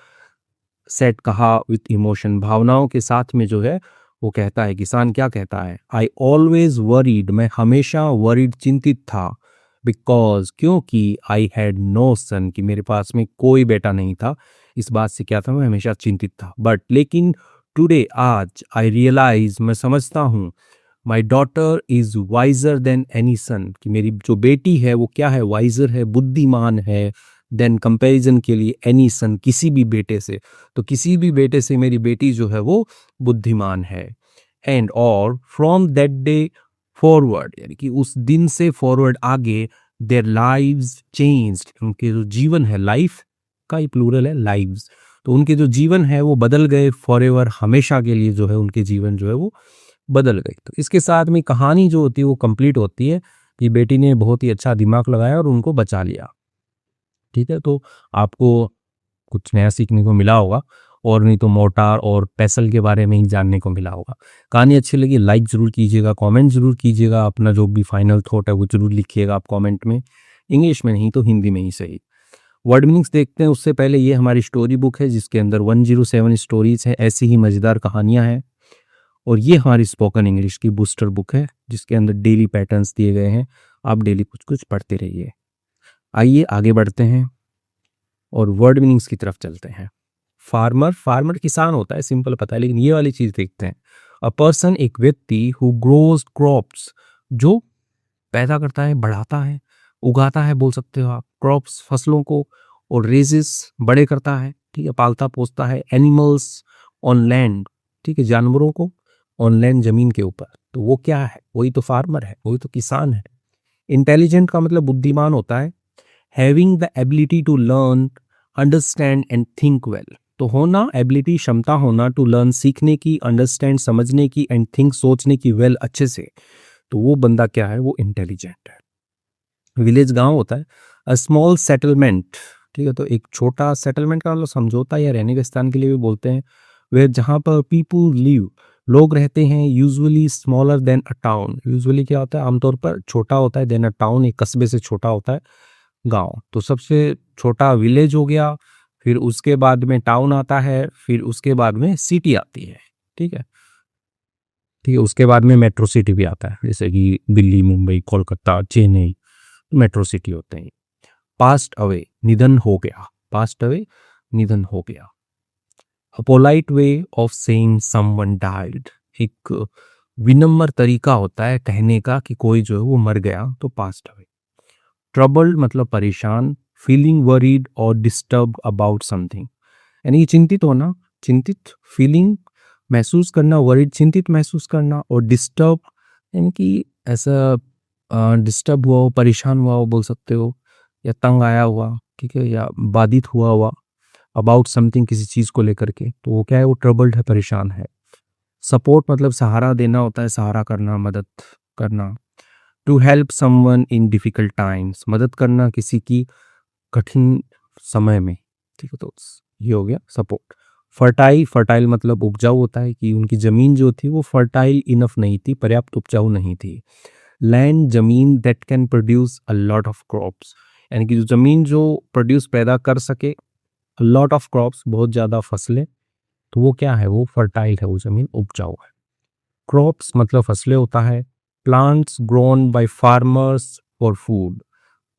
सेट, कहा, विथ इमोशन, भावनाओं के साथ में जो है वो कहता है, किसान क्या कहता है? आई ऑलवेज वरीड, मैं हमेशा वरीड, चिंतित था। बिकॉज, क्योंकि, आई हैड नो सन, कि मेरे पास में कोई बेटा नहीं था। इस बात से क्या था, मैं हमेशा चिंतित था। बट लेकिन टुडे, आज, आई रियलाइज, मैं समझता हूँ, my daughter is wiser than any son, कि मेरी जो बेटी है वो क्या है? वाइजर है, बुद्धिमान है, देन कंपैरिजन के लिए, एनी सन, किसी भी बेटे से। तो किसी भी बेटे से मेरी बेटी जो है वो बुद्धिमान है। एंड और फ्रॉम दैट डे फॉरवर्ड यानी कि उस दिन से फॉरवर्ड आगे, देयर लाइव्स चेंज्ड, उनके जो जीवन है, लाइफ का ही प्लूरल है लाइव्स, तो उनके जो जीवन है वो बदल गए, फॉरएवर, हमेशा के लिए जो है उनके जीवन जो है वो बदल गई। तो इसके साथ में कहानी जो होती है वो कंप्लीट होती है कि बेटी ने बहुत ही अच्छा दिमाग लगाया और उनको बचा लिया। ठीक है, तो आपको कुछ नया सीखने को मिला होगा, और नहीं तो मोटार और पेसल के बारे में ही जानने को मिला होगा। कहानी अच्छी लगी लाइक ज़रूर कीजिएगा, कमेंट ज़रूर कीजिएगा, अपना जो भी फाइनल थॉट है वो ज़रूर लिखिएगा आप कमेंट में, इंग्लिश में नहीं तो हिंदी में ही सही। वर्ड मीनिंग्स देखते हैं उससे पहले, ये हमारी स्टोरी बुक है जिसके अंदर 107 स्टोरीज है, ऐसी ही मज़ेदार कहानियाँ हैं। और ये हमारी स्पोकन इंग्लिश की बूस्टर बुक है जिसके अंदर डेली पैटर्न्स दिए गए हैं, आप डेली कुछ कुछ पढ़ते रहिए। आइए आगे बढ़ते हैं और वर्ड मीनिंग्स की तरफ चलते हैं। फार्मर, फार्मर किसान होता है, सिंपल पता है, लेकिन ये वाली चीज देखते हैं। अ पर्सन, एक व्यक्ति, हु ग्रोज क्रॉप्स, जो पैदा करता है, बढ़ाता है, उगाता है, बोल सकते हो आप, क्रॉप्स, फसलों को, और रेजेस, बड़े करता है, ठीक है, पालता पोसता है, एनिमल्स ऑन लैंड, ठीक है, जानवरों को ऑन लैंड, जमीन के ऊपर। तो वो क्या है? वही तो फार्मर है, वही तो किसान है। इंटेलिजेंट का मतलब बुद्धिमान होता है। Having the ability to learn, understand and think well, तो होना, एबिलिटी, क्षमता होना, टू लर्न, सीखने की, अंडरस्टैंड, समझने की, एंड थिंक, सोचने की, वेल, अच्छे से, तो वो बंदा क्या है? वो इंटेलिजेंट है। विलेज, गांव होता है। अ स्मॉल सेटलमेंट, ठीक है, तो एक छोटा सेटलमेंट का मतलब समझौता या रहने के स्थान के लिए भी बोलते हैं। वे, जहाँ पर पीपुल लिव, लोग रहते हैं, यूजुअली स्मॉलर देन अ टाउन, यूजुअली क्या होता है? आमतौर पर छोटा होता है, देन अ टाउन, एक कस्बे से छोटा होता है गांव। तो सबसे छोटा विलेज हो गया, फिर उसके बाद में टाउन आता है, फिर उसके बाद में सिटी आती है। ठीक है, ठीक है, उसके बाद में मेट्रो सिटी भी आता है, जैसे कि दिल्ली, मुंबई, कोलकाता, चेन्नई, मेट्रो सिटी होते हैं। पास्ट अवे, निधन हो गया, पास्ट अवे, निधन हो गया। A polite way of saying someone died, एक विनम्र तरीका होता है कहने का कि कोई जो है वो मर गया, तो पास्ट अवे। ट्रबल्ड मतलब परेशान, फीलिंग वरीड और डिस्टर्ब अबाउट समथिंग, यानी कि चिंतित होना, चिंतित, फीलिंग, महसूस करना, वरीड, चिंतित महसूस करना, और डिस्टर्ब यानी कि ऐसा डिस्टर्ब हुआ हो, परेशान हुआ हो, बोल सकते हो, या तंग आया हुआ, ठीक है, या बाधित हुआ हुआ, अबाउट समथिंग, किसी चीज़ को लेकर के, तो वो क्या है? वो ट्रबल्ड है, परेशान है। सपोर्ट मतलब सहारा देना होता है, सहारा करना, मदद करना। To help someone in difficult times, मदद करना किसी की कठिन समय में, ठीक है, तो ये हो गया सपोर्ट। फर्टाइल, फर्टाइल मतलब उपजाऊ होता है, कि उनकी ज़मीन जो थी वो फर्टाइल इनफ नहीं थी, पर्याप्त उपजाऊ नहीं थी। लैंड, जमीन, that can produce a lot of crops, यानी कि जो ज़मीन जो प्रोड्यूस, पैदा कर सके लॉट ऑफ क्रॉप्स, बहुत ज़्यादा फसलें, तो वो क्या है, वो फर्टाइल है, वो ज़मीन उपजाऊ है। क्रॉप्स मतलब फसलें होता है। Plants grown by farmers for food,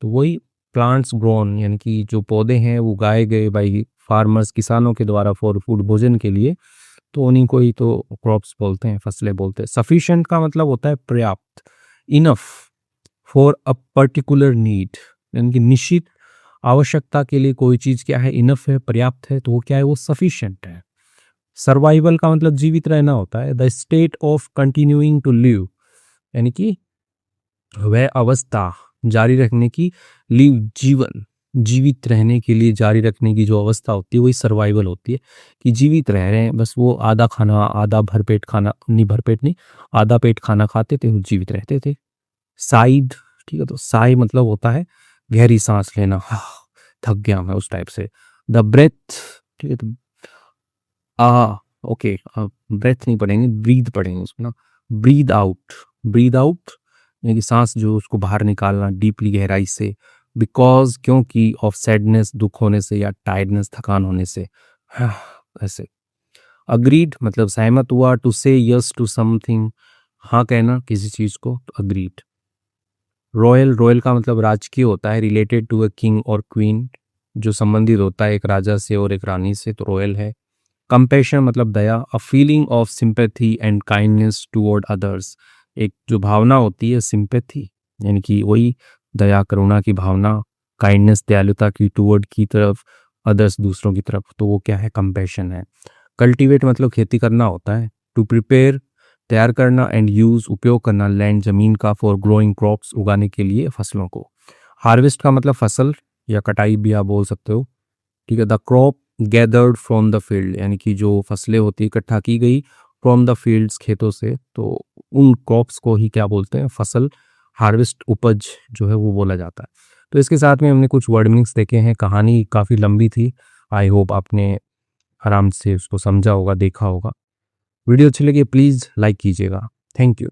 तो वही प्लांट्स ग्रोन यानी कि जो पौधे हैं वो उगाए गए बाई फार्मर्स, किसानों के द्वारा, फॉर फूड, भोजन के लिए, तो उन्हीं को ही तो क्रॉप्स बोलते हैं, फसलें बोलते हैं। सफिशिएंट का मतलब होता है पर्याप्त, enough for a particular need, यानी कि निश्चित आवश्यकता के लिए कोई चीज़ क्या है, इनफ है, पर्याप्त है, तो वो क्या है, वो सफिशिएंट है। सर्वाइवल का मतलब जीवित रहना होता है। The state of continuing to live, यानी कि वह अवस्था जारी रखने की, लिव जीवन, जीवित रहने के लिए जारी रखने की जो अवस्था होती है वही सर्वाइवल होती है, कि जीवित रह रहे हैं, बस वो आधा खाना, आधा भरपेट खाना नहीं, भरपेट नहीं, आधा पेट खाना खाते थे, वो जीवित रहते थे। साइड, ठीक है, तो साई मतलब होता है गहरी सांस लेना, थक गया मैं, उस टाइप से। द ब्रेथ, ठीक है, तो ओके, ब्रेथ नहीं पढ़ेंगे, ब्रीद पढ़ेंगे उसको ना। ब्रीद आउट, ब्रीद आउट यानी कि सांस जो उसको बाहर निकालना डीपली, गहराई से। बिकॉज, क्योंकि, ऑफ सैडनेस, दुख होने से, या टायर्डनेस, थकान होने से, ऐसे। अग्रीड मतलब सहमत हुआ, टू से यस टू समथिंग, हाँ कहना किसी चीज को, तो अग्रीड। रॉयल, रॉयल का मतलब राजकीय होता है, रिलेटेड टू अ किंग और क्वीन, जो संबंधित होता है एक राजा से और एक रानी से, तो रॉयल है। कंपैशन मतलब दया, a feeling of sympathy and kindness toward others, एक जो भावना होती है सिंपैथी, यानी कि वही दया, करुणा की भावना, काइंडनेस, दयालुता की, टुवर्ड की तरफ, अदर्स दूसरों की तरफ, तो वो क्या है, कंपैशन है। कल्टीवेट मतलब खेती करना होता है। टू प्रिपेयर तैयार करना, एंड यूज उपयोग करना, लैंड जमीन का, फॉर ग्रोइंग क्रॉप्स उगाने के लिए, फसलों को। हार्वेस्ट का मतलब फसल या कटाई भी आप बोल सकते हो, ठीक है। The crop gathered from the field, यानी कि जो फसलें होती है इकट्ठा की गई, फ्रॉम द फील्ड्स, खेतों से, तो उन क्रॉप्स को ही क्या बोलते हैं, फसल, हार्वेस्ट, उपज जो है वो बोला जाता है। तो इसके साथ में हमने कुछ वर्ड मीनिंग्स देखे हैं। कहानी काफ़ी लंबी थी, आई होप आपने आराम से उसको समझा होगा, देखा होगा। वीडियो अच्छी लगी प्लीज़ लाइक कीजिएगा। Thank you.